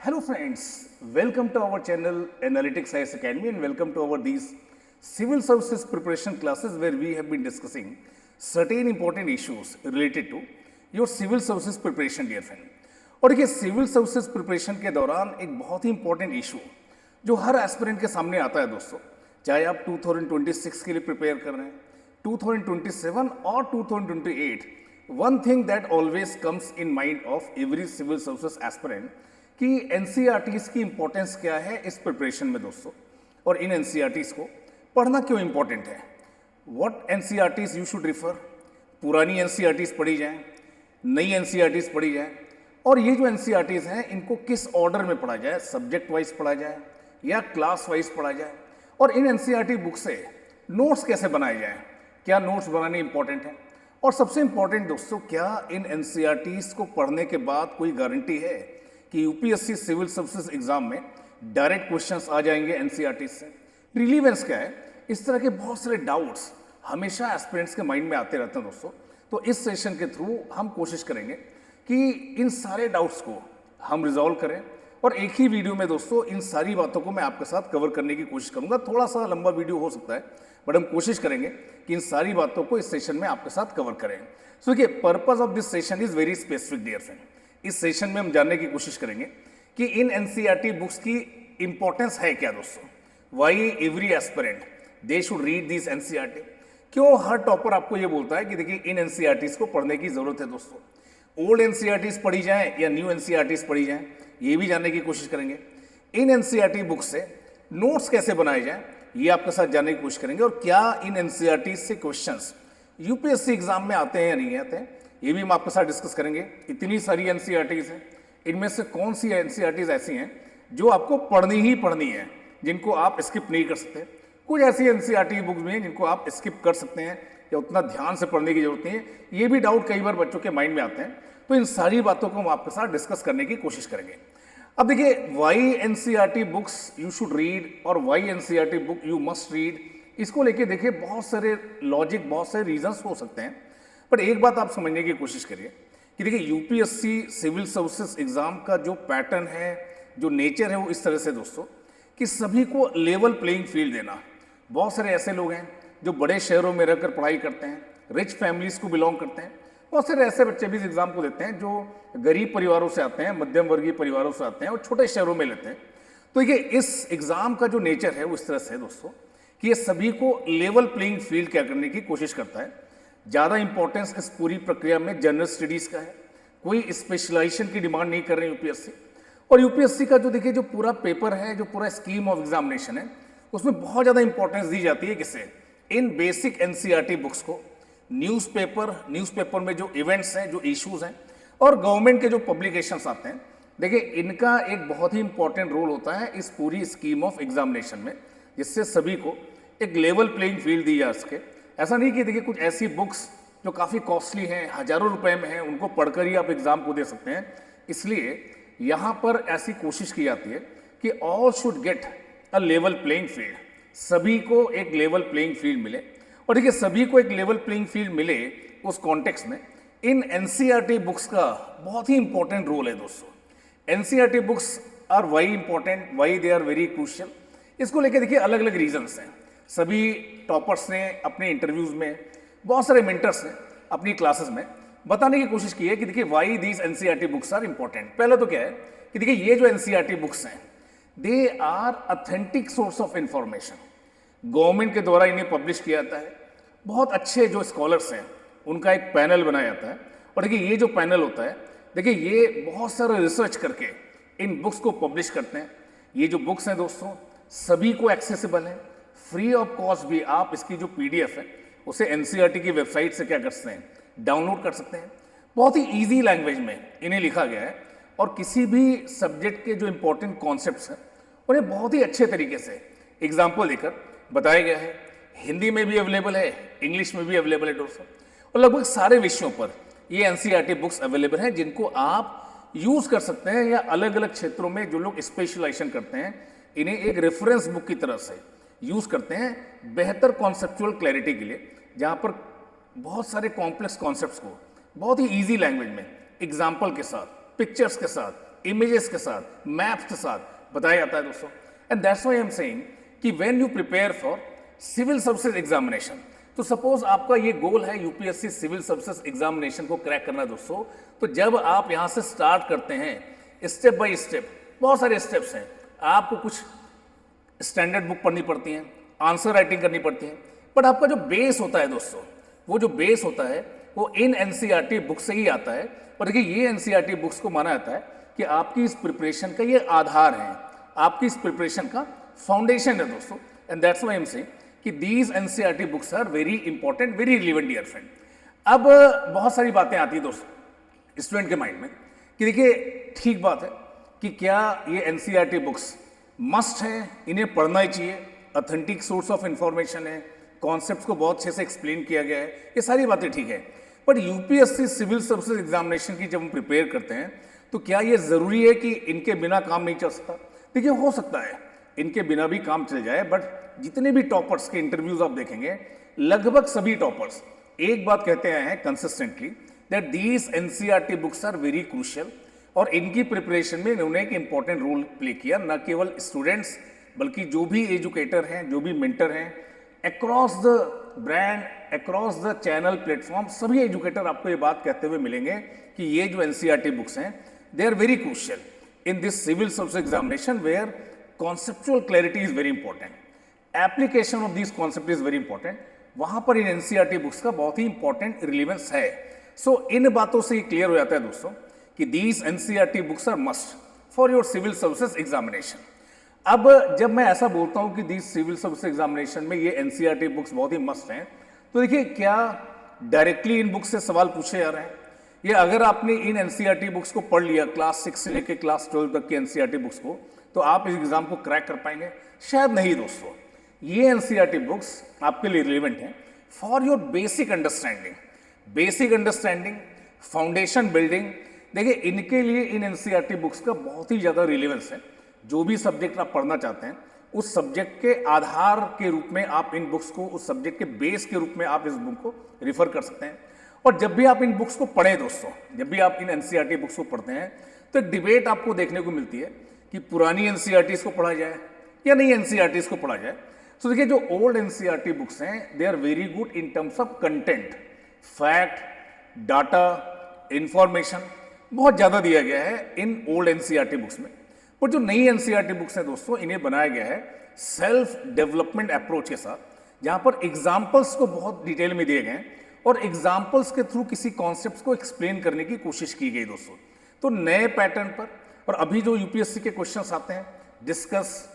Hello friends, welcome to our channel Analytics IAS Academy and welcome to our these civil services preparation classes where we have been discussing certain important issues related to your civil services preparation dear friend. और देखिए civil services preparation के दौरान एक बहुत ही important issue जो हर aspirant के सामने आता है दोस्तों, चाहे आप 2026 के लिए प्रिपेयर कर रहे हैं, 2027 और 2028, one thing that always comes in mind of every civil services aspirant कि एनसीईआरटीज की इंपॉर्टेंस क्या है इस प्रिपरेशन में दोस्तों, और इन एनसीईआरटीज को पढ़ना क्यों इंपॉर्टेंट है, what NCERTs you should refer, पुरानी एनसीईआरटीज पढ़ी जाए, नई एनसीईआरटीज पढ़ी जाए, और ये जो एनसीईआरटीज हैं इनको किस ऑर्डर में पढ़ा जाए, सब्जेक्ट वाइज पढ़ा जाए या क्लास वाइज पढ़ा जाए, और इन एनसीईआरटी बुक से नोट्स कैसे बनाए जाए, क्या नोट्स बनाने इंपॉर्टेंट है, और सबसे इंपॉर्टेंट दोस्तों क्या इन एनसीईआरटीज को पढ़ने के बाद कोई गारंटी है कि यूपीएससी सिविल सर्विसेज एग्जाम में डायरेक्ट क्वेश्चंस आ जाएंगे एनसीईआरटीज से, रिलीवेंस क्या है, इस तरह के बहुत सारे डाउट्स हमेशा एस्पिरेंट्स के माइंड में आते रहते हैं दोस्तों। तो इस सेशन के थ्रू हम कोशिश करेंगे कि इन सारे डाउट्स को हम रिजॉल्व करें, और एक ही वीडियो में दोस्तों इन सारी बातों को मैं आपके साथ कवर करने की कोशिश करूंगा। थोड़ा सा लंबा वीडियो हो सकता है बट हम कोशिश करेंगे कि इन सारी बातों को इस सेशन में आपके साथ कवर करें। सो देखिए purpose of this session is very specific dear friend. इस सेशन में हम जानने की कोशिश करेंगे कि इन एनसीईआरटी बुक्स की इंपॉर्टेंस है क्या दोस्तों, why every aspirant they should read this NCERT, क्यों हर टॉपर आपको ये बोलता है कि देखिए इन एनसीईआरटीज को पढ़ने की जरूरत है दोस्तों, ओल्ड एनसीईआरटीज पढ़ी जाए या न्यू एनसीईआरटीज पढ़ी जाए, ये भी जानने की कोशिश करेंगे। इन एनसीईआरटी बुक से नोट्स कैसे बनाए जाए ये आपके साथ जानने की कोशिश करेंगे, और क्या इन एनसीईआरटी से क्वेश्चंस यूपीएससी एग्जाम में आते हैं या नहीं आते हैं ये भी हम आपके साथ डिस्कस करेंगे। इतनी सारी एनसीईआरटीज हैं, इनमें से कौन सी एनसीईआरटीज ऐसी हैं जो आपको पढ़नी ही पढ़नी है, जिनको आप स्किप नहीं कर सकते, कुछ ऐसी एनसीईआरटी बुक्स भी हैं जिनको आप स्किप कर सकते हैं या उतना ध्यान से पढ़ने की जरूरत नहीं है। ये भी डाउट कई बार बच्चों के माइंड में आते हैं, तो इन सारी बातों को हम आपके साथ डिस्कस करने की कोशिश करेंगे। अब देखिए why NCERT books you should read और why NCERT book you must read, इसको लेके देखिए बहुत सारे लॉजिक, बहुत सारे रीजंस हो सकते हैं, बट एक बात आप समझने की कोशिश करिए कि देखिए यूपीएससी सिविल सर्विसेज एग्जाम का जो पैटर्न है, जो नेचर है, वो इस तरह से दोस्तों कि सभी को लेवल प्लेइंग फील्ड देना। बहुत सारे ऐसे लोग हैं जो बड़े शहरों में रहकर पढ़ाई करते हैं, रिच फैमिलीज को बिलोंग करते हैं, बहुत सारे ऐसे बच्चे भी इस एग्जाम को देते हैं जो गरीब परिवारों से आते हैं, मध्यम वर्गीय परिवारों से आते हैं और छोटे शहरों में लेते हैं। तो ये इस एग्जाम का जो नेचर है वो इस तरह से है दोस्तों कि ये सभी को लेवल प्लेइंग फील्ड क्या करने की कोशिश करता है। ज़्यादा इंपॉर्टेंस इस पूरी प्रक्रिया में जनरल स्टडीज़ का है, कोई स्पेशलाइजेशन की डिमांड नहीं कर रहे यूपीएससी। और यूपीएससी का जो देखिए जो पूरा पेपर है, जो पूरा स्कीम ऑफ एग्जामिनेशन है, उसमें बहुत ज़्यादा इंपॉर्टेंस दी जाती है किसे, इन बेसिक एनसीईआरटी बुक्स को, न्यूज़पेपर में जो इवेंट्स हैं, जो इश्यूज हैं, और गवर्नमेंट के जो पब्लिकेशंस आते हैं, देखिए इनका एक बहुत ही इंपॉर्टेंट रोल होता है इस पूरी स्कीम ऑफ एग्जामिनेशन में, जिससे सभी को एक लेवल प्लेइंग फील्ड दी जा सके। ऐसा नहीं कि देखिए कुछ ऐसी बुक्स जो काफ़ी कॉस्टली हैं, हजारों रुपए में हैं, उनको पढ़कर ही आप एग्जाम को दे सकते हैं। इसलिए यहाँ पर ऐसी कोशिश की जाती है कि all should get a level playing field, सभी को एक लेवल प्लेइंग फील्ड मिले। और देखिए सभी को एक लेवल प्लेइंग फील्ड मिले उस कॉन्टेक्स्ट में इन एनसीईआरटी बुक्स का बहुत ही इंपॉर्टेंट रोल है दोस्तों। NCERT books are why important, why they are very crucial, इसको लेके देखिए अलग अलग रीजंस हैं। सभी टॉपर्स ने अपने इंटरव्यूज में, बहुत सारे मेंटर्स ने अपनी क्लासेस में बताने की कोशिश की है कि देखिए why these NCERT books are important. पहले तो क्या है कि देखिए ये जो एनसीईआरटी बुक्स हैं they are authentic source of information, government के द्वारा इन्हें पब्लिश किया जाता है, बहुत अच्छे जो स्कॉलर्स हैं उनका एक पैनल बनाया जाता है, और देखिए ये जो पैनल होता है, देखिए ये बहुत सारा रिसर्च करके इन बुक्स को पब्लिश करते हैं। ये जो बुक्स हैं दोस्तों सभी को एक्सेसिबल है, फ्री ऑफ कॉस्ट भी आप इसकी जो पीडीएफ है उसे एनसीईआरटी की वेबसाइट से क्या कर सकते हैं, डाउनलोड कर सकते हैं। बहुत ही ईजी लैंग्वेज में इन्हें लिखा गया है, और किसी भी सब्जेक्ट के जो इंपॉर्टेंट कॉन्सेप्ट्स हैं उन्हें बहुत ही अच्छे तरीके से एग्जाम्पल देकर बताया गया है। हिंदी में भी अवेलेबल है, इंग्लिश में भी अवेलेबल है दोस्तों, और लगभग सारे विषयों पर ये एनसीईआरटी बुक्स अवेलेबल हैं जिनको आप यूज कर सकते हैं, या अलग अलग क्षेत्रों में जो लोग स्पेशलाइजेशन करते हैं इन्हें एक रेफरेंस बुक की तरह से यूज करते हैं बेहतर कॉन्सेप्चुअल क्लैरिटी के लिए, जहां पर बहुत सारे कॉम्प्लेक्स कॉन्सेप्ट्स को बहुत ही ईजी लैंग्वेज में, एग्जाम्पल के साथ, पिक्चर्स के साथ इमेजेस के साथ, मैप्स के साथ बताया जाता है दोस्तों। And that's why I am saying कि when you prepare for civil services examination, तो सपोज आपका ये गोल है यूपीएससी सिविल सर्विसेज एग्जामिनेशन को क्रैक करना दोस्तों, तो जब आप यहाँ से स्टार्ट करते हैं स्टेप बाय स्टेप, बहुत सारे स्टेप्स हैं, आपको कुछ स्टैंडर्ड बुक पढ़नी पड़ती हैं, आंसर राइटिंग करनी पड़ती है, बट आपका जो बेस होता है दोस्तों, वो जो बेस होता है वो इन एनसीईआरटी बुक से ही आता है। और देखिए ये एनसीईआरटी बुक्स को माना जाता है कि आपकी इस प्रिपरेशन का ये आधार है, आपकी इस प्रिपरेशन का फाउंडेशन है दोस्तों। And that's why I am saying कि these NCERT books are very important, very relevant dear friend. अब बहुत सारी बातें आती है दोस्तों स्टूडेंट के माइंड में कि देखिए ठीक बात है कि क्या ये एनसीईआरटी बुक्स मस्ट है, इन्हें पढ़ना ही चाहिए, ऑथेंटिक सोर्स ऑफ इंफॉर्मेशन है, कॉन्सेप्ट्स को बहुत अच्छे से एक्सप्लेन किया गया है, ये सारी बातें ठीक है। But UPSC civil services examination की जब हम प्रिपेयर करते हैं तो क्या ये ज़रूरी है कि इनके बिना काम नहीं चल सकता? देखिए हो सकता है इनके बिना भी काम चल जाए, बट जितने भी टॉपर्स के इंटरव्यूज आप देखेंगे, लगभग सभी टॉपर्स एक बात कहते आए हैं consistently that these NCERT books are very crucial, और इनकी प्रिपरेशन में इन्होंने एक इंपॉर्टेंट रोल प्ले किया। न केवल स्टूडेंट्स बल्कि जो भी एजुकेटर हैं, जो भी मेंटर हैं, across the brand, across the channel platform, सभी एजुकेटर आपको ये बात कहते हुए मिलेंगे कि ये जो एनसीईआरटी बुक्स हैं they are very crucial in this civil service examination where conceptual clarity is very important, application of this concept is very important. वहां पर इन एनसीईआरटी बुक्स का बहुत ही इंपॉर्टेंट रिलेवेंस है। सो इन बातों से ये क्लियर हो जाता है दोस्तों कि these NCERT books are must for your civil services examination. अब जब मैं ऐसा बोलता हूं कि दीज सिविल सर्विस एग्जामिनेशन में ये एनसीईआरटी बुक्स बहुत ही मस्ट हैं, तो देखिए क्या डायरेक्टली इन बुक्स से सवाल पूछे जा रहे हैं, या अगर आपने इन एनसीईआरटी बुक्स को पढ़ लिया क्लास 6 से लेकर क्लास 12 तक की एनसीईआरटी बुक्स को, तो आप इस एग्जाम को क्रैक कर पाएंगे? शायद नहीं दोस्तों। ये एनसीईआरटी बुक्स आपके लिए रिलेवेंट हैं for your basic understanding, foundation building. देखिए इनके लिए इन एनसीईआरटी बुक्स का बहुत ही ज़्यादा रिलेवेंस है। जो भी सब्जेक्ट आप पढ़ना चाहते हैं उस सब्जेक्ट के आधार के रूप में आप इन बुक्स को, उस सब्जेक्ट के बेस के रूप में आप इस बुक को रिफर कर सकते हैं। और जब भी आप इन बुक्स को पढ़ें दोस्तों, जब भी आप इन एनसीईआरटी बुक्स को पढ़ते हैं तो एक डिबेट आपको देखने को मिलती है कि पुरानी एनसीईआरटीज़ को पढ़ा जाए या नई एनसीईआरटीज़ को पढ़ा जाए। तो देखिए जो ओल्ड एनसीईआरटी बुक्स हैं they are very good in terms of content, fact, data, information बहुत ज़्यादा दिया गया है इन ओल्ड एनसीईआरटी बुक्स में। और जो नई एनसीईआरटी बुक्स हैं दोस्तों, इन्हें बनाया गया है सेल्फ डेवलपमेंट अप्रोच के साथ, जहां पर एग्जाम्पल्स को बहुत डिटेल में दिए गए हैं और एग्जाम्पल्स के थ्रू किसी कॉन्सेप्ट को एक्सप्लेन करने की कोशिश की गई दोस्तों। तो नए पैटर्न पर, और अभी जो यूपीएससी के क्वेश्चंस आते हैं, डिस्कस,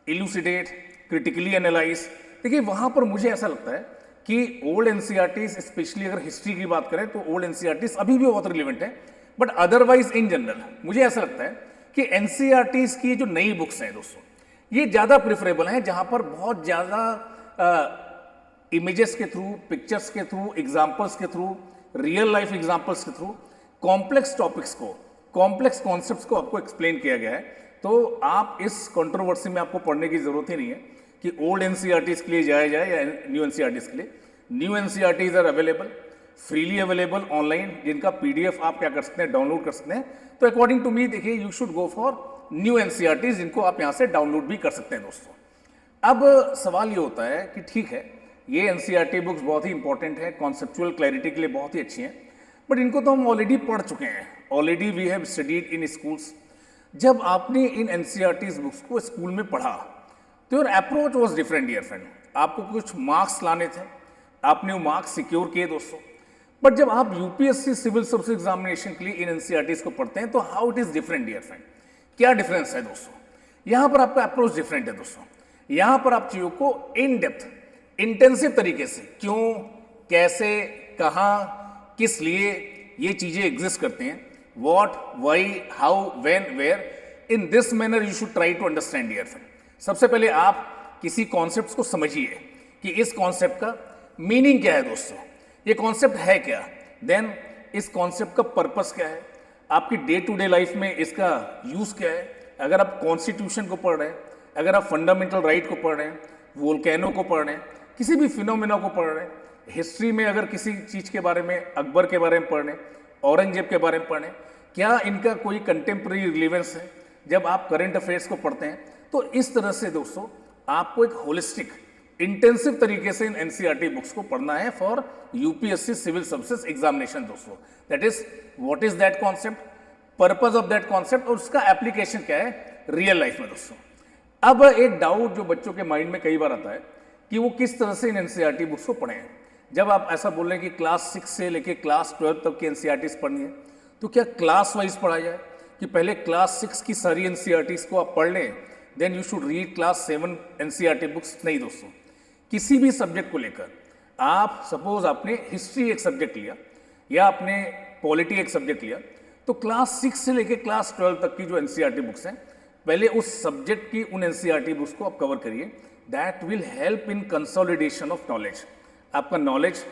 इलूसिडेट, क्रिटिकली एनालाइज, देखिए वहां पर मुझे ऐसा लगता है कि ओल्ड एनसीईआरटीज, स्पेशली अगर हिस्ट्री की बात करें तो ओल्ड एनसीईआरटीज अभी भी बहुत रिलेवेंट है, बट अदरवाइज इन जनरल मुझे ऐसा लगता है कि एनसीईआरटीज की जो नई बुक्स हैं दोस्तों, ये ज़्यादा प्रिफरेबल हैं, जहां पर बहुत ज़्यादा इमेजेस के थ्रू, पिक्चर्स के थ्रू, एग्जाम्पल्स के थ्रू, रियल लाइफ एग्जाम्पल्स के थ्रू कॉम्प्लेक्स टॉपिक्स को, कॉम्प्लेक्स कॉन्सेप्ट्स को आपको एक्सप्लेन किया गया है। तो आप इस कंट्रोवर्सी में आपको पढ़ने की जरूरत ही नहीं है कि ओल्ड एनसीईआरटीज के लिए जाया जाए या न्यू एनसीईआरटीज के लिए। New NCERTs are available, freely available online, जिनका पीडीएफ आप क्या कर सकते हैं, डाउनलोड कर सकते हैं। तो अकॉर्डिंग टू मी देखिए you should go for new NCERTs, जिनको आप यहाँ से डाउनलोड भी कर सकते हैं दोस्तों। अब सवाल ये होता है कि ठीक है ये एनसीईआरटी बुक्स बहुत ही इंपॉर्टेंट है, कॉन्सेप्चुअल क्लैरिटी के लिए बहुत ही अच्छी हैं, बट इनको तो हम ऑलरेडी पढ़ चुके हैं, already we have studied in schools. जब आपने इन एनसीईआरटी बुक्स को स्कूल में पढ़ा तो your approach was different dear friend. आपको कुछ मार्क्स लाने थे, आपने वो मार्क्स सिक्योर किए दोस्तों, बट जब आप यूपीएससी सिविल सर्विस एग्जामिनेशन के लिए इन एनसीईआरटीज को पढ़ते हैं तो how it is different dear friend. क्या डिफरेंस है दोस्तों? यहाँ पर आपका अप्रोच डिफरेंट है दोस्तों। यहाँ पर आप चीज़ों को इन डेप्थ, इंटेंसिव तरीके से, क्यों, कैसे, कहाँ, किस लिए ये चीज़ें एग्जिस्ट करते हैं, what, why, how, when, where, in this manner you should try to understand dear friend. सबसे पहले आप किसी कॉन्सेप्ट को समझिए कि इस कॉन्सेप्ट का मीनिंग क्या है दोस्तों, ये कॉन्सेप्ट है क्या, देन इस कॉन्सेप्ट का पर्पस क्या है, आपकी डे टू डे लाइफ में इसका यूज़ क्या है। अगर आप कॉन्स्टिट्यूशन को पढ़ रहे हैं, अगर आप फंडामेंटल राइट को पढ़ रहे हैं, वोल्केनो को पढ़ रहे हैं, किसी भी फिनोमिना को पढ़ रहे हैं, हिस्ट्री में अगर किसी चीज़ के बारे में, अकबर के बारे में पढ़ रहे हैं, औरंगजेब के बारे में पढ़ रहे हैं, क्या इनका कोई कंटेम्प्रेरी रिलेवेंस है जब आप करंट अफेयर्स को पढ़ते हैं। तो इस तरह से दोस्तों आपको एक होलिस्टिक इंटेंसिव तरीके से इन एनसीईआरटी बुक्स को पढ़ना है for UPSC civil services examination दोस्तों। That is what is that concept, purpose of that concept और उसका एप्लीकेशन क्या है रियल लाइफ में दोस्तों। अब एक डाउट जो बच्चों के माइंड में कई बार आता है कि वो किस तरह से इन एनसीईआरटी बुक्स को पढ़ें। जब आप ऐसा बोल रहे हैं कि क्लास 6 से लेके क्लास 12 तक की एनसीईआरटीज पढ़नी है, तो क्या क्लास वाइज पढ़ा जाए कि पहले क्लास 6 की सारी एनसीईआरटीज को आप पढ़ लें, then you should read class 7 NCERT books? नहीं दोस्तों, किसी भी सब्जेक्ट को लेकर आप सपोज आपने हिस्ट्री एक सब्जेक्ट लिया या आपने पॉलिटी एक सब्जेक्ट लिया, तो क्लास 6 से लेके क्लास 12 तक की जो एनसीईआरटी बुक्स हैं, पहले उस सब्जेक्ट की उन एनसीईआरटी बुक्स को आप कवर करिए। That will help in consolidation of knowledge. आपका नॉलेज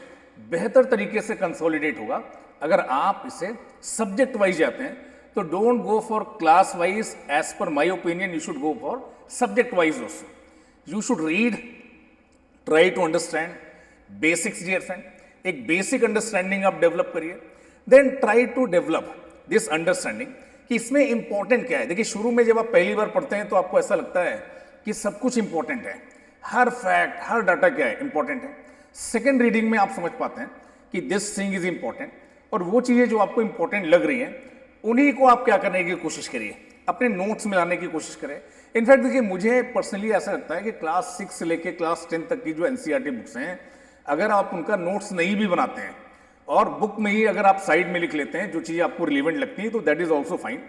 बेहतर तरीके से कंसोलिडेट होगा अगर आप इसे सब्जेक्ट वाइज जाते हैं। तो don't go for class wise, as per my opinion you should go for subject wise दोस्तों। You should read, try to understand basics dear friend. एक बेसिक अंडरस्टैंडिंग आप डेवलप करिए, then try to develop this understanding कि इसमें important क्या है। देखिए शुरू में जब आप पहली बार पढ़ते हैं तो आपको ऐसा लगता है कि सब कुछ इंपॉर्टेंट है, हर फैक्ट हर डाटा क्या है इंपॉर्टेंट है। सेकेंड रीडिंग में आप समझ पाते हैं कि दिस थिंग इज इंपॉर्टेंट, और वो चीज़ें जो आपको इंपॉर्टेंट लग रही हैं उन्हीं को आप क्या करने की कोशिश करिए, अपने नोट्स में लाने की कोशिश करें। इनफैक्ट देखिए मुझे पर्सनली ऐसा लगता है कि क्लास 6 से लेके क्लास 10 तक की जो एनसीईआरटी बुक्स हैं, अगर आप उनका नोट्स नहीं भी बनाते हैं और बुक में ही अगर आप साइड में लिख लेते हैं जो चीज़ें आपको रिलेवेंट लगती है, तो that is also fine.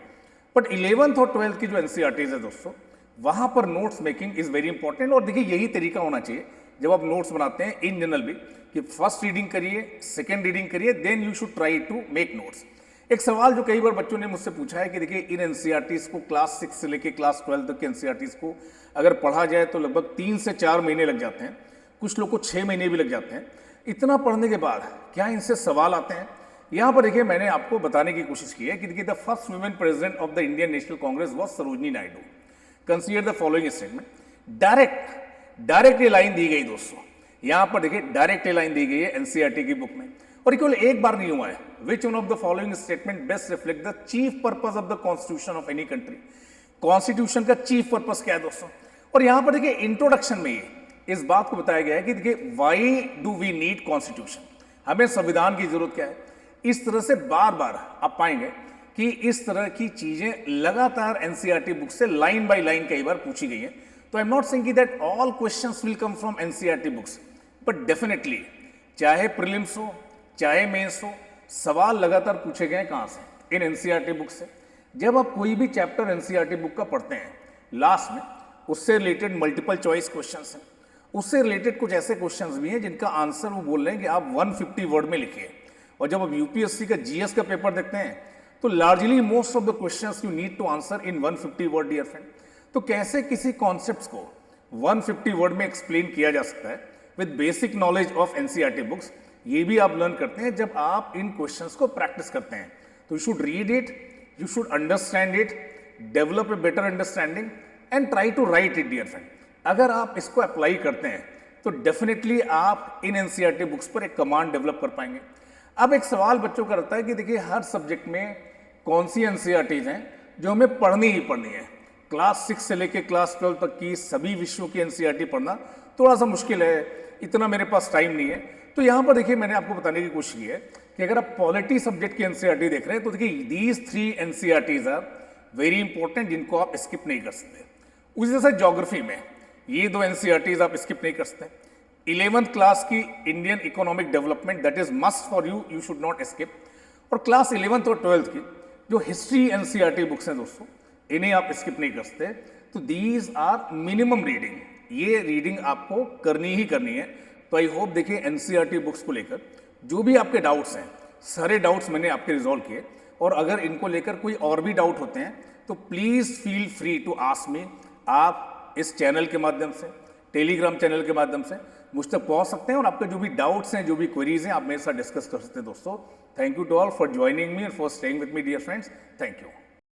But 11th और 12th की जो एनसीईआरटीज है दोस्तों, वहां पर notes making is very important. और देखिए यही तरीका होना चाहिए जब आप नोट्स बनाते हैं इन जनरल भी, कि फर्स्ट रीडिंग करिए, सेकेंड रीडिंग करिए, then you should try to make notes. एक सवाल जो कई बार बच्चों ने मुझसे पूछा है कि देखिए इन एनसीईआरटीज को क्लास 6 से लेके क्लास 12 तक के एनसीईआरटीज को अगर पढ़ा जाए तो लगभग 3 से 4 महीने लग जाते हैं, कुछ लोग को 6 महीने भी लग जाते हैं। इतना पढ़ने के बाद क्या इनसे सवाल आते हैं? यहां पर देखिए मैंने आपको बताने की कोशिश की है कि देखिए the first women president of the Indian national Congress was Sarojini Naidu. Consider the following statement. Direct ये लाइन दी गई दोस्तों, यहां पर देखिए डायरेक्ट ये लाइन दी गई है एनसीईआरटी की बुक में, और केवल एक बार नहीं हुआ है। Which one of the following statement best reflect the chief purpose of the constitution of any country. Constitution का चीफ पर्पस क्या है दोस्तों? और यहां पर देखिए इंट्रोडक्शन में ही इस बात को बताया गया है कि देखिए why do we need constitution, हमें संविधान की जरूरत क्या है। इस तरह से बार बार आप पाएंगे कि इस तरह की चीजें लगातार एनसीईआरटी बुक से लाइन बाय लाइन कई बार पूछी गई है। तो I am not saying that all questions will come from NCERT books, but definitely चाहे प्रीलिम्स हो चाहे मेंस हो, सवाल लगातार पूछे गए कहां से? इन एनसीईआरटी बुक से। जब आप कोई भी चैप्टर एनसीईआरटी बुक का पढ़ते हैं, लास्ट में उससे रिलेटेड मल्टीपल चॉइस क्वेश्चंस हैं, उससे रिलेटेड कुछ ऐसे क्वेश्चंस भी हैं जिनका आंसर वो बोल रहे हैं कि आप 150 वर्ड में लिखिए। और जब आप यूपीएससी का जीएस का पेपर देखते हैं तो largely most of the questions you need to answer in 150 word dear friend. तो कैसे किसी कॉन्सेप्ट्स को 150 वर्ड में एक्सप्लेन किया जा सकता है with basic knowledge of NCERT books, ये भी आप लर्न करते हैं जब आप इन क्वेश्चंस को प्रैक्टिस करते हैं। तो you should read it, you should understand it, develop a better understanding and try to write it dear friend. अगर आप इसको अप्लाई करते हैं तो डेफिनेटली आप इन एनसीईआरटी बुक्स पर एक कमांड डेवलप कर पाएंगे। अब एक सवाल बच्चों का रहता है कि देखिए हर सब्जेक्ट में कौन सी एनसीईआरटीज हैं जो हमें पढ़नी ही पढ़नी है। क्लास 6 से लेके क्लास 12 तक की सभी विषयों की एनसीईआरटी पढ़ना थोड़ा सा मुश्किल है, इतना मेरे पास टाइम नहीं है। तो यहाँ पर देखिए मैंने आपको बताने की कोशिश की है कि अगर आप पॉलिटी सब्जेक्ट की एनसीईआरटी देख रहे हैं तो देखिए these 3 NCERTs are very important, जिनको आप स्किप नहीं कर सकते। उसी तरह से ज्योग्राफी में ये 2 एनसीईआरटीज आप स्किप नहीं कर सकते। 11th क्लास की Indian economic development, that is must for you, you should not skip. और क्लास 11th और 12th की जो हिस्ट्री एनसीईआरटी बुक्स हैं दोस्तों, इन्हें आप स्किप नहीं कर सकते। तो दीज आर मिनिमम रीडिंग, ये रीडिंग आपको करनी ही करनी है। तो आई होप देखिए एनसीईआरटी बुक्स को लेकर जो भी आपके डाउट्स हैं, सारे डाउट्स मैंने आपके रिजॉल्व किए, और अगर इनको लेकर कोई और भी डाउट होते हैं तो please feel free to ask me. आप इस चैनल के माध्यम से, टेलीग्राम चैनल के माध्यम से मुझ तक पहुंच सकते हैं, और आपके जो भी डाउट्स हैं, जो भी क्वेरीज हैं, आप मेरे साथ डिस्कस कर सकते हैं दोस्तों। Thank you to all for joining me and for staying with me dear friends. Thank you.